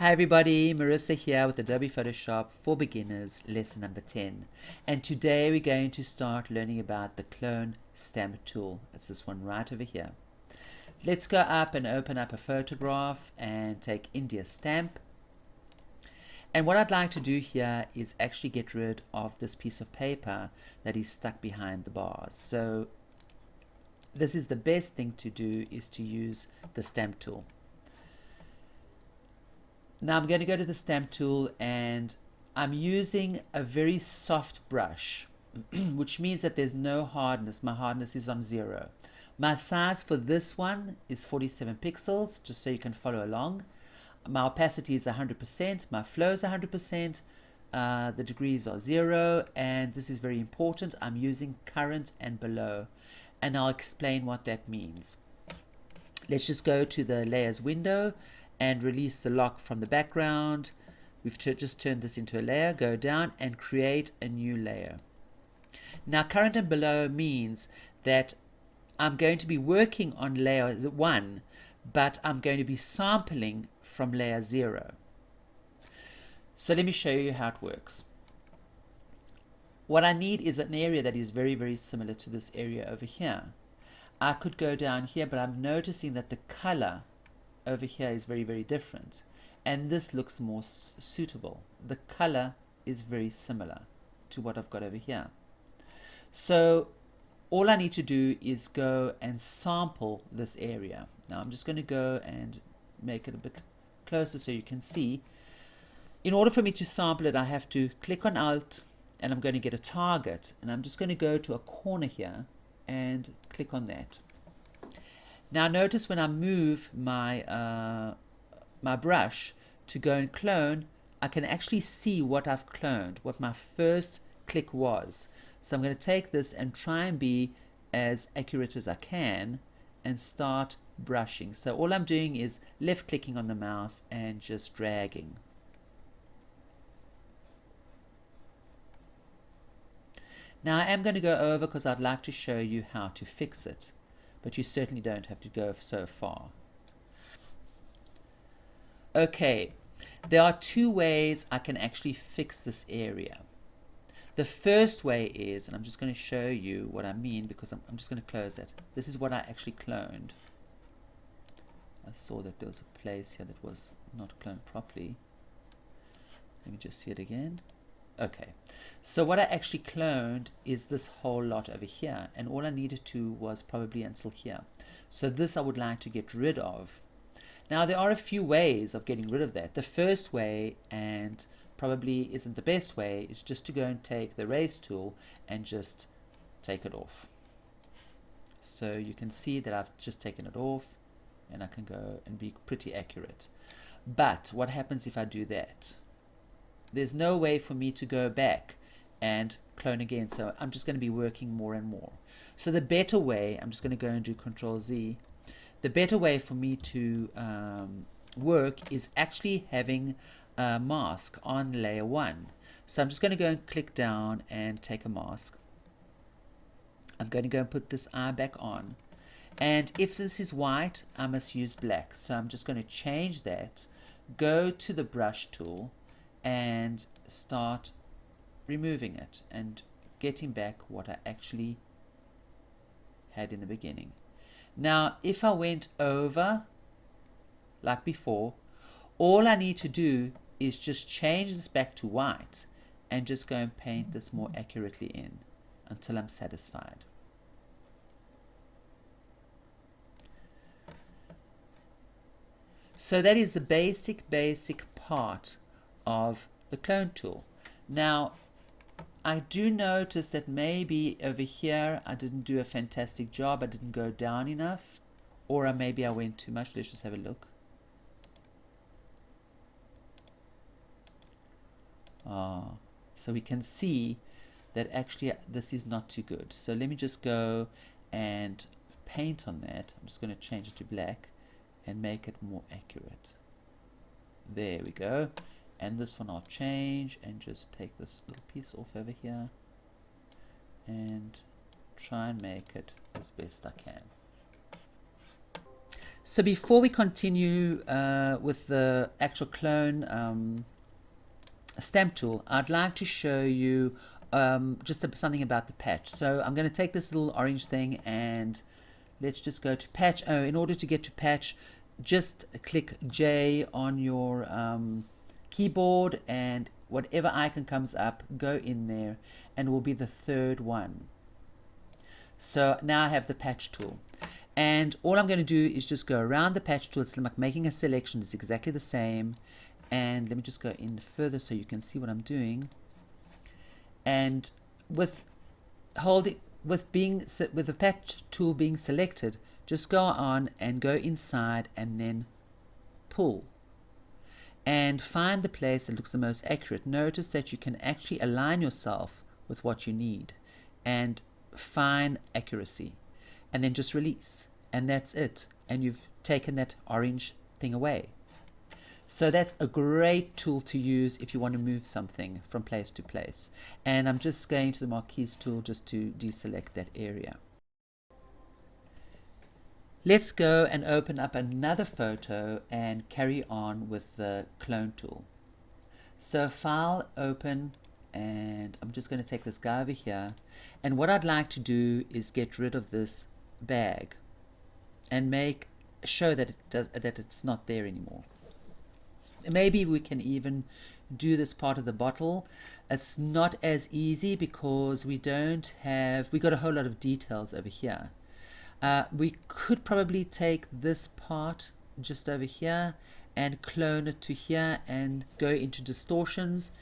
Hi everybody, Marissa here with Adobe Photoshop for Beginners, lesson number 10. And today we're going to start learning about the clone stamp tool. It's this one right over here. Let's go up and open up a photograph and take India stamp. And what I'd like to do here is actually get rid of this piece of paper that is stuck behind the bars. So this is the best thing to do, is to use the stamp tool. Now I'm going to go to the stamp tool and I'm using a very soft brush, which means that there's no hardness. My hardness is on 0. My size for this one is 47 pixels, just so you can follow along. My opacity is 100%, my flow is 100%, the degrees are 0, and this is very important, I'm using current and below, and I'll explain what that means. Let's just go to the layers window and release the lock from the background. We've just turned this into a layer. Go down and create a new layer. Now current and below means that I'm going to be working on layer 1, but I'm going to be sampling from layer 0. So let me show you how it works. What I need is an area that is very, very similar to this area over here. I could go down here, but I'm noticing that the color over here is very, very different, and this looks more suitable. The color is very similar to what I've got over here. So all I need to do is go and sample this area. Now I'm just going to go and make it a bit closer so you can see. In order for me to sample it, I have to click on Alt, and I'm going to get a target, and I'm just going to go to a corner here and click on that. Now notice when I move my my brush to go and clone, I can actually see what I've cloned, what my first click was. So I'm going to take this and try and be as accurate as I can and start brushing. So all I'm doing is left clicking on the mouse and just dragging. Now I am going to go over because I'd like to show you how to fix it, but you certainly don't have to go so far. Okay, there are two ways I can actually fix this area. The first way is, and I'm just going to show you what I mean because I'm just going to close it. This is what I actually cloned. I saw that there was a place here that was not cloned properly. Let me just see it again. Okay, so what I actually cloned is this whole lot over here, and all I needed to was probably until here. So this I would like to get rid of. Now there are a few ways of getting rid of that. The first way, and probably isn't the best way, is just to go and take the erase tool and just take it off. So you can see that I've just taken it off, and I can go and be pretty accurate. But what happens if I do that? There's no way for me to go back and clone again, so I'm just going to be working more and more. So the better way, I'm just going to go and do Control Z. The better way for me to work is actually having a mask on layer 1. So I'm just going to go and click down and take a mask. I'm going to go and put this eye back on. And if this is white, I must use black. So I'm just going to change that, go to the brush tool, and start removing it and getting back what I actually had in the beginning. Now if I went over like before, all I need to do is just change this back to white and just go and paint this more accurately in until I'm satisfied. So that is the basic part of the clone tool. Now I do notice that maybe over here I didn't do a fantastic job. I didn't go down enough, or maybe I went too much. Let's just have a look. So we can see that actually this is not too good. So let me just go and paint on that. I'm just going to change it to black and make it more accurate. There we go. And this one I'll change and just take this little piece off over here and try and make it as best I can. So before we continue with the actual clone stamp tool, I'd like to show you just something about the patch. So I'm going to take this little orange thing and let's just go to patch. Oh, in order to get to patch, just click J on your keyboard, and whatever icon comes up, go in there, and will be the third one. So now I have the patch tool, and all I'm going to do is just go around the patch tool. It's like making a selection. It's exactly the same. And let me just go in further so you can see what I'm doing. And with the patch tool being selected, just go on and go inside and then pull and find the place that looks the most accurate. Notice that you can actually align yourself with what you need and find accuracy, and then just release, and that's it, and you've taken that orange thing away. So that's a great tool to use if you want to move something from place to place. And I'm just going to the marquise tool just to deselect that area. Let's go and open up another photo and carry on with the clone tool. So File, Open, and I'm just going to take this guy over here. And what I'd like to do is get rid of this bag and show that it's not there anymore. Maybe we can even do this part of the bottle. It's not as easy because we got a whole lot of details over here. We could probably take this part just over here and clone it to here and go into distortions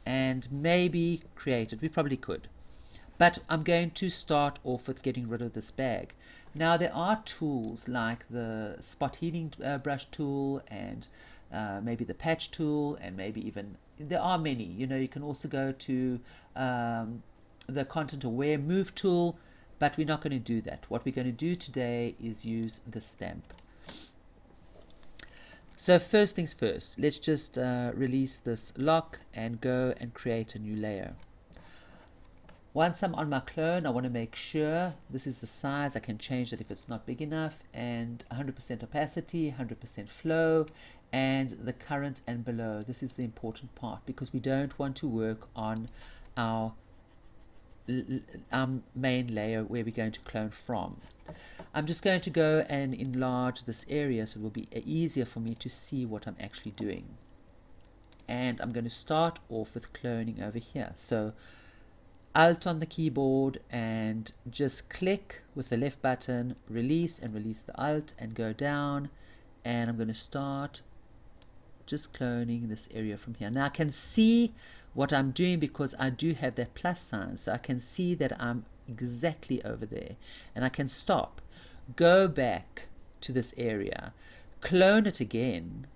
and maybe create it. We probably could. But I'm going to start off with getting rid of this bag. Now there are tools like the spot heating brush tool and maybe the patch tool, and maybe even, there are many. You can also go to the content aware move tool, but we're not going to do that. What we're going to do today is use the stamp. So first things first, let's just release this lock and go and create a new layer. Once I'm on my clone, I want to make sure this is the size. I can change it if it's not big enough, and 100% opacity, 100% flow, and the current and below. This is the important part because we don't want to work on our main layer where we're going to clone from. I'm just going to go and enlarge this area so it will be easier for me to see what I'm actually doing. And I'm going to start off with cloning over here. So Alt on the keyboard and just click with the left button, release, and release the Alt and go down, and I'm going to start just cloning this area from here. Now I can see what I'm doing because I do have that plus sign, so I can see that I'm exactly over there, and I can stop, go back to this area, clone it again,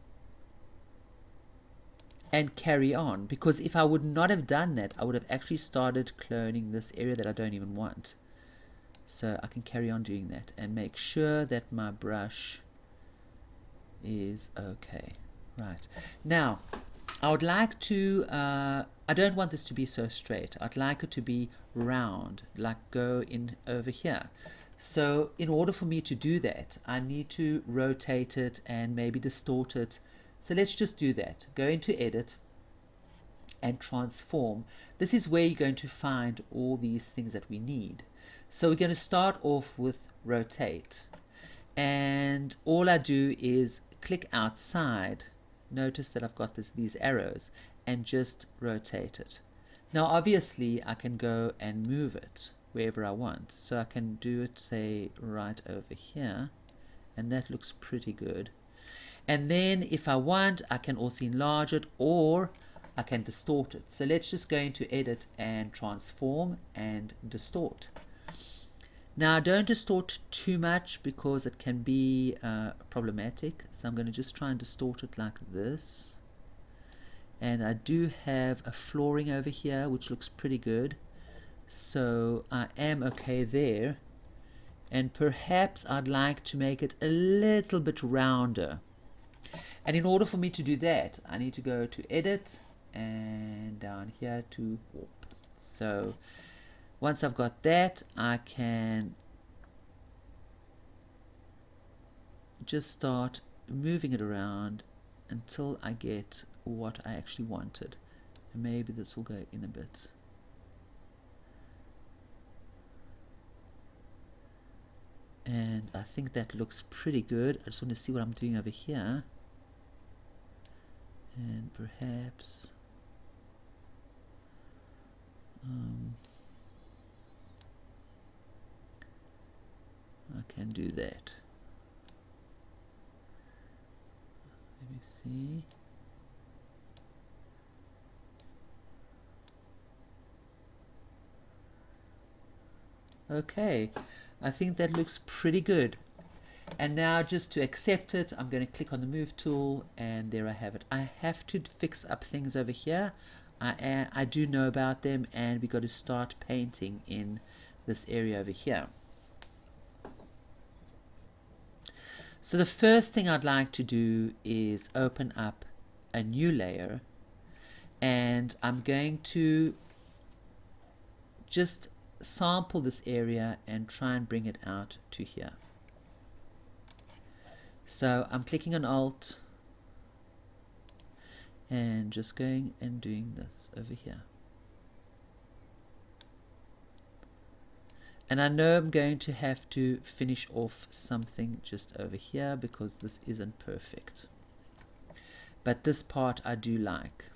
and carry on, because if I would not have done that, I would have actually started cloning this area that I don't even want. So I can carry on doing that and make sure that my brush is okay. Right, now I would like to I don't want this to be so straight. I'd like it to be round, like go in over here. So in order for me to do that, I need to rotate it and maybe distort it. So let's just do that. Go into Edit and Transform. This is where you're going to find all these things that we need. So we're going to start off with Rotate. And all I do is click outside. Notice that I've got these arrows, and just rotate it. Now obviously I can go and move it wherever I want. So I can do it, say, right over here, and that looks pretty good. And then if I want, I can also enlarge it, or I can distort it. So let's just go into Edit and Transform and Distort. Now don't distort too much because it can be problematic. So I'm going to just try and distort it like this. And I do have a flooring over here which looks pretty good. So I am okay there. And perhaps I'd like to make it a little bit rounder. And in order for me to do that, I need to go to Edit and down here to Warp. So once I've got that, I can just start moving it around until I get what I actually wanted. And maybe this will go in a bit. And I think that looks pretty good. I just want to see what I'm doing over here. And perhaps I can do that. Let me see. Okay, I think that looks pretty good. And now just to accept it, I'm going to click on the move tool, and there I have it. I have to fix up things over here. I do know about them, and we got to start painting in this area over here. So the first thing I'd like to do is open up a new layer, and I'm going to just sample this area and try and bring it out to here. So I'm clicking on Alt and just going and doing this over here. And I know I'm going to have to finish off something just over here because this isn't perfect. But this part I do like.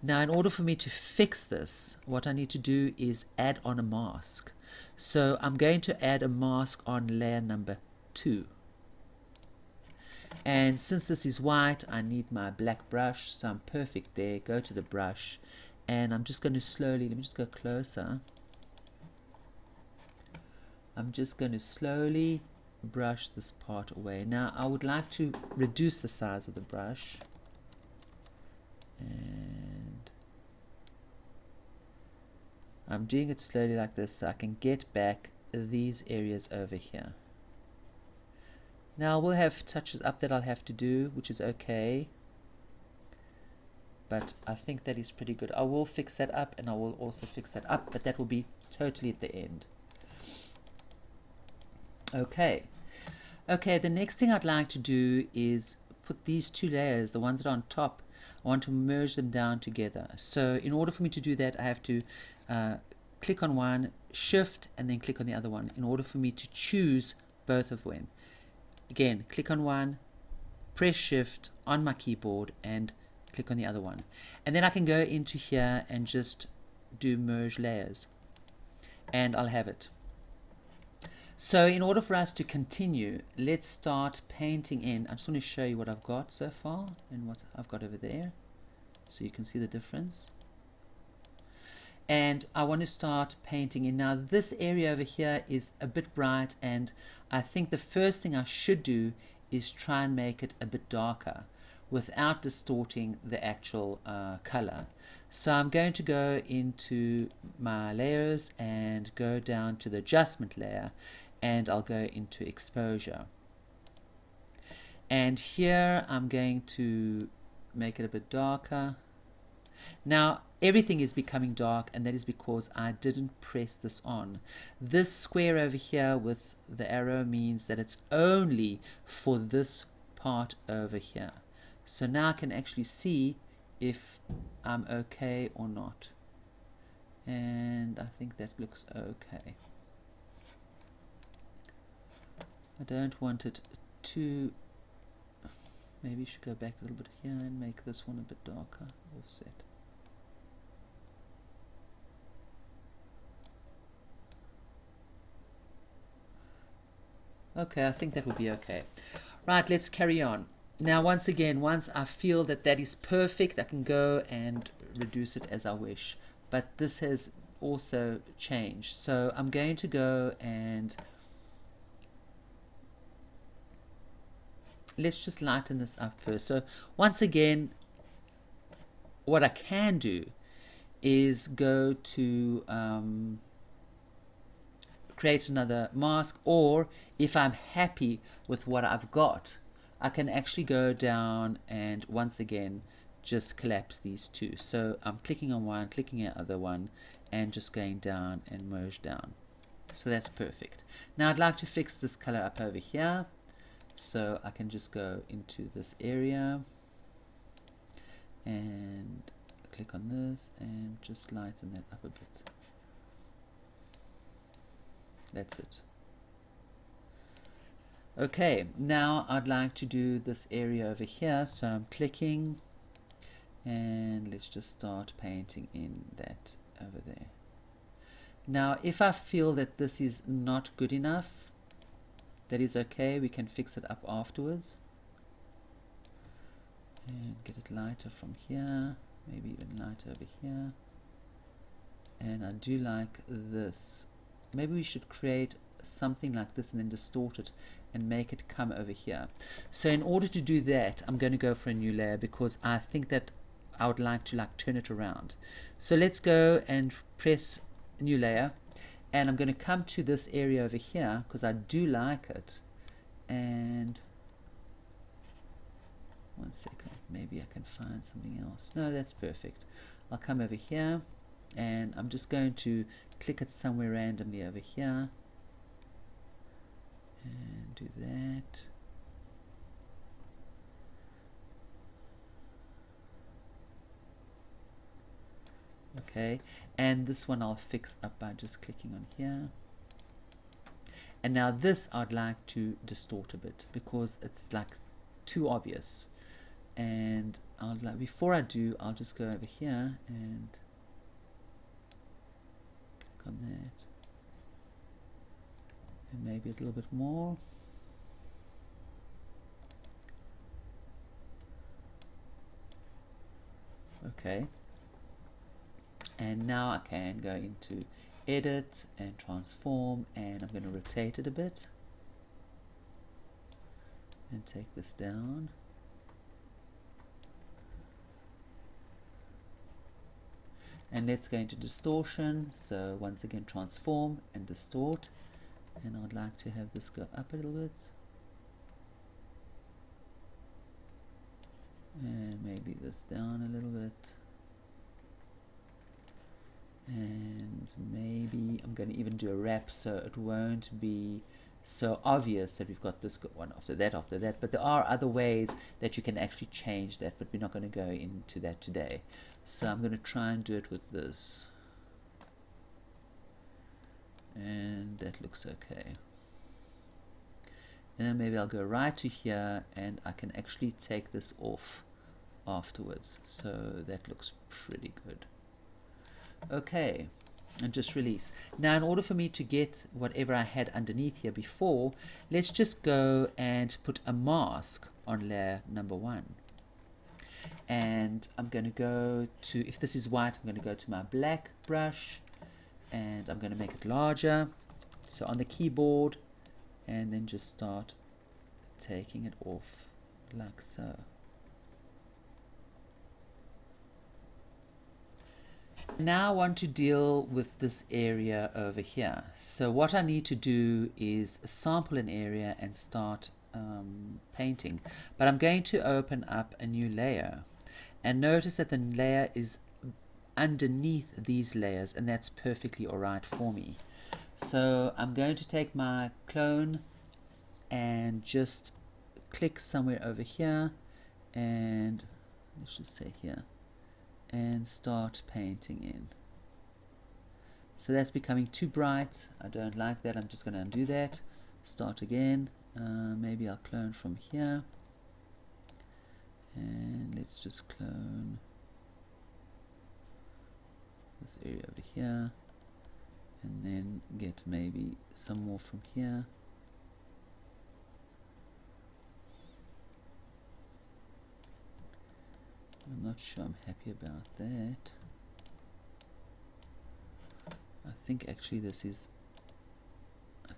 Now, in order for me to fix this, what I need to do is add on a mask. So I'm going to add a mask on layer number 2. And since this is white, I need my black brush, so I'm perfect there. Go to the brush, and I'm just going to slowly, let me just go closer. I'm just going to slowly brush this part away. Now, I would like to reduce the size of the brush. And I'm doing it slowly like this so I can get back these areas over here. Now we'll have touches up that I'll have to do, which is okay, but I think that is pretty good. I will fix that up, and I will also fix that up, but that will be totally at the end. Okay, the next thing I'd like to do is put these two layers, the ones that are on top, I want to merge them down together. So in order for me to do that, I have to click on one, shift, and then click on the other one in order for me to choose both of them. Again, click on one, press shift on my keyboard, and click on the other one. And then I can go into here and just do merge layers, and I'll have it. So in order for us to continue, let's start painting in. I just want to show you what I've got so far and what I've got over there, so you can see the difference. And I want to start painting in. Now this area over here is a bit bright, and I think the first thing I should do is try and make it a bit darker without distorting the actual color. So I'm going to go into my layers and go down to the adjustment layer, and I'll go into exposure. And here I'm going to make it a bit darker. Now everything is becoming dark, and that is because I didn't press this on. This square over here with the arrow means that it's only for this part over here. So now I can actually see if I'm okay or not. And I think that looks okay. I don't want it to, maybe you should go back a little bit here and make this one a bit darker, offset. Okay, I think that will be okay. Right, let's carry on. Now once again, once I feel that that is perfect, I can go and reduce it as I wish. But this has also changed. So I'm going to go and let's just lighten this up first. So once again, what I can do is go to create another mask, or if I'm happy with what I've got, I can actually go down and once again just collapse these two. So I'm clicking on one, clicking on the other one, and just going down and merge down. So that's perfect. Now I'd like to fix this color up over here. So I can just go into this area and click on this and just lighten that up a bit. That's it. Okay, now I'd like to do this area over here, so I'm clicking and let's just start painting in that over there. Now if I feel that this is not good enough, that is okay, we can fix it up afterwards and get it lighter from here, maybe even lighter over here. And I do like this. Maybe we should create something like this and then distort it and make it come over here. So in order to do that, I'm going to go for a new layer because I think that I would like to turn it around. So let's go and press new layer, and I'm going to come to this area over here because I do like it. And one second, maybe I can find something else. No, that's perfect. I'll come over here and I'm just going to click it somewhere randomly over here and do that. Okay, and this one I'll fix up by just clicking on here. And now this I'd like to distort a bit because it's like too obvious. And I'll before I do, I'll just go over here and click on that. And maybe a little bit more. Okay. And now I can go into edit and transform, and I'm going to rotate it a bit and take this down. And let's go into distortion. So once again, transform and distort. And I'd like to have this go up a little bit. And maybe this down a little bit. And maybe I'm going to even do a wrap so it won't be so obvious that we've got this one after that. But there are other ways that you can actually change that, but we're not going to go into that today. So I'm going to try and do it with this. And that looks okay. And then maybe I'll go right to here and I can actually take this off afterwards. So that looks pretty good. Okay, and just release. Now in order for me to get whatever I had underneath here before, let's just go and put a mask on layer number 1. And I'm going to go to, if this is white, I'm going to go to my black brush and I'm going to make it larger. So on the keyboard, and then just start taking it off like so. Now I want to deal with this area over here. So what I need to do is sample an area and start painting. But I'm going to open up a new layer. And notice that the layer is underneath these layers, and that's perfectly alright for me. So I'm going to take my clone and just click somewhere over here, and let's just say here, and start painting in. So that's becoming too bright. I don't like that. I'm just going to undo that. Start again. Maybe I'll clone from here. And let's just clone this area over here. And then get maybe some more from here. I'm not sure I'm happy about that. I think actually this is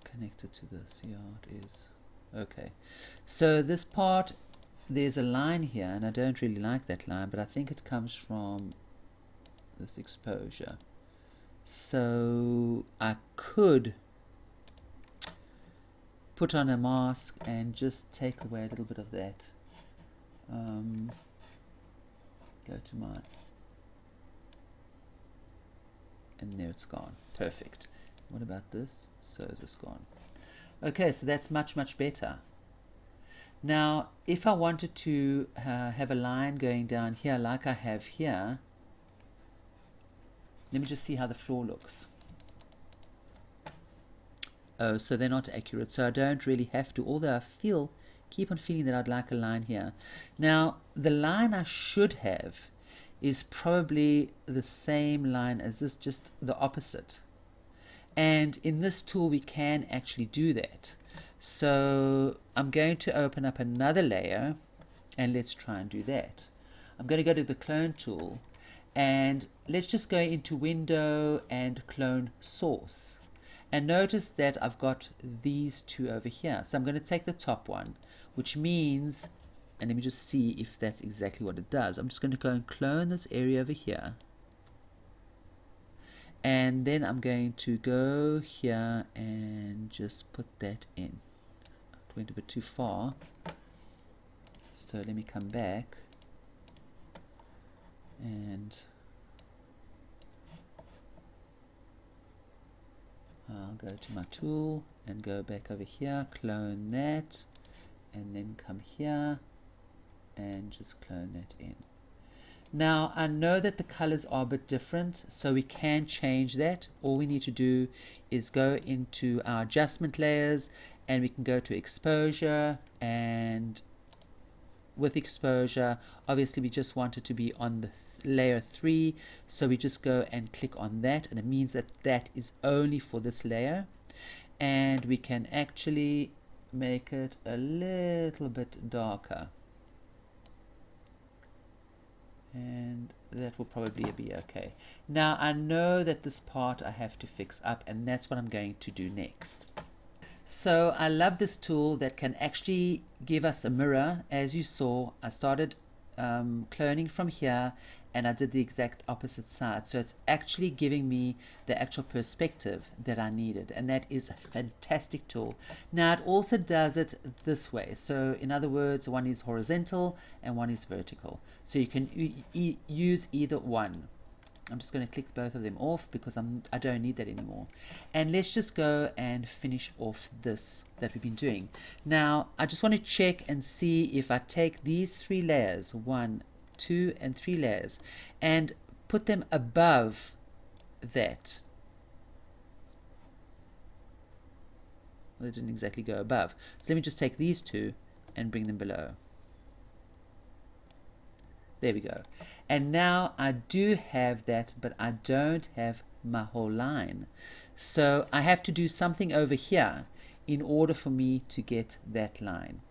connected to this. Yeah, it is. Okay. So this part, there's a line here, and I don't really like that line, but I think it comes from this exposure. So I could put on a mask and just take away a little bit of that. Go to my, and there it's gone. Perfect. What about this? So is this gone? Okay, so that's much better. Now, if I wanted to have a line going down here like I have here, let me just see how the floor looks. Oh, so they're not accurate. So I don't really have to, although I keep on feeling that I'd like a line here. Now, the line I should have is probably the same line as this, just the opposite. And in this tool, we can actually do that. So I'm going to open up another layer, and let's try and do that. I'm going to go to the clone tool, and let's just go into Window and Clone Source. And notice that I've got these two over here. So I'm going to take the top one, which means, and let me just see if that's exactly what it does. I'm just going to go and clone this area over here. And then I'm going to go here and just put that in. It went a bit too far. So let me come back. And I'll go to my tool and go back over here, clone that, and then come here and just clone that in. Now, I know that the colors are a bit different, so we can change that. All we need to do is go into our adjustment layers, and we can go to exposure, and with exposure, obviously we just want it to be on the layer 3, so we just go and click on that, and it means that that is only for this layer. And we can actually make it a little bit darker, and that will probably be okay. Now I know that this part I have to fix up, and that's what I'm going to do next. So I love this tool that can actually give us a mirror. As you saw, I started cloning from here, and I did the exact opposite side. So it's actually giving me the actual perspective that I needed, and that is a fantastic tool. Now it also does it this way. So in other words, one is horizontal and one is vertical. So you can use either one. I'm just going to click both of them off because I don't need that anymore. And let's just go and finish off this that we've been doing. Now, I just want to check and see if I take these 3 layers, 1, 2, and 3 layers, and put them above that. Well, they didn't exactly go above. So let me just take these 2 and bring them below. There we go. And now I do have that, but I don't have my whole line. So I have to do something over here in order for me to get that line.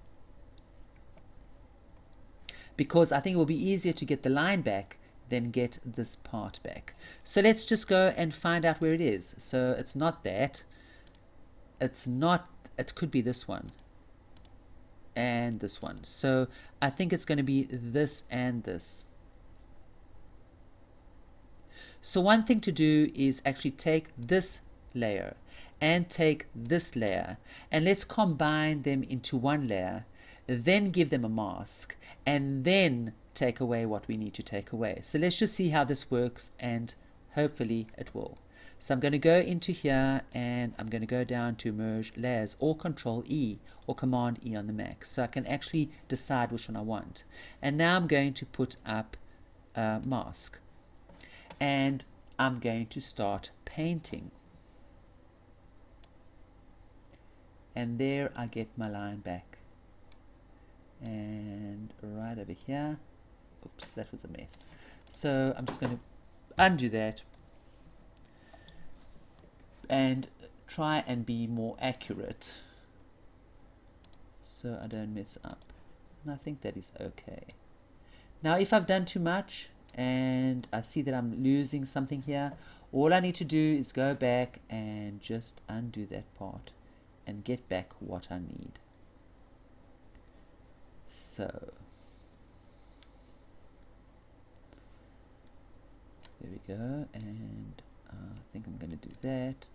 Because I think it will be easier to get the line back than get this part back. So let's just go and find out where it is. So it's not that. It's not, it could be this one. And this one. So I think it's going to be this and this. So one thing to do is actually take this layer and take this layer, and let's combine them into one layer, then give them a mask, and then take away what we need to take away. So let's just see how this works, and hopefully it will. So I'm going to go into here, and I'm going to go down to merge layers, or Control E or Command E on the Mac, so I can actually decide which one I want. And now I'm going to put up a mask, and I'm going to start painting. And there I get my line back. And right over here, oops, that was a mess. So I'm just going to undo that and try and be more accurate so I don't mess up. And I think that is okay. Now if I've done too much and I see that I'm losing something here, all I need to do is go back and just undo that part and get back what I need. So there we go, and I think I'm going to do that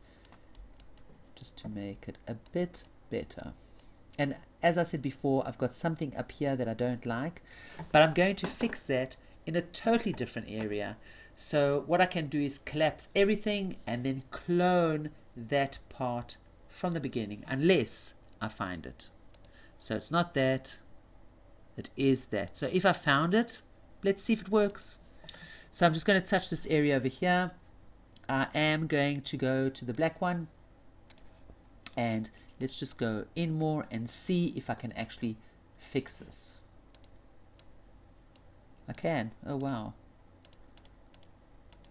just to make it a bit better. And as I said before, I've got something up here that I don't like, but I'm going to fix that in a totally different area. So what I can do is collapse everything and then clone that part from the beginning, unless I find it. So it's not that, It is that. So if I found it, let's see if it works. So I'm just going to touch this area over here. I am going to go to the black one, and let's just go in more and see if I can actually fix this. I can. Oh wow,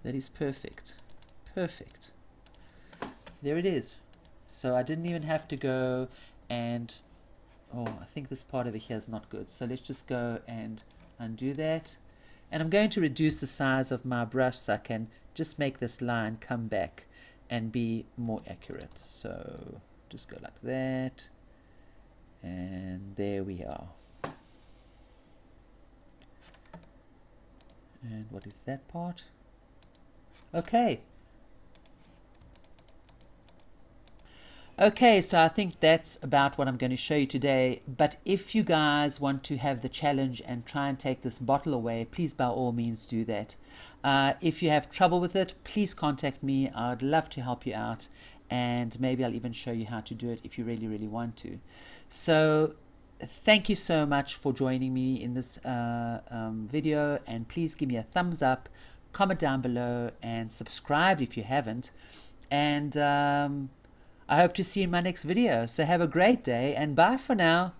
that is perfect. Perfect. There it is. So I didn't even have to go and, oh, I think this part over here is not good. So let's just go and undo that. And I'm going to reduce the size of my brush so I can just make this line come back and be more accurate. So just go like that. And there we are. And what is that part? Okay. Okay, so I think that's about what I'm going to show you today. But if you guys want to have the challenge and try and take this bottle away, please by all means do that. If you have trouble with it, please contact me. I'd love to help you out. And maybe I'll even show you how to do it if you really, really want to. So thank you so much for joining me in this video. And please give me a thumbs up, comment down below, and subscribe if you haven't. And I hope to see you in my next video. So have a great day and bye for now.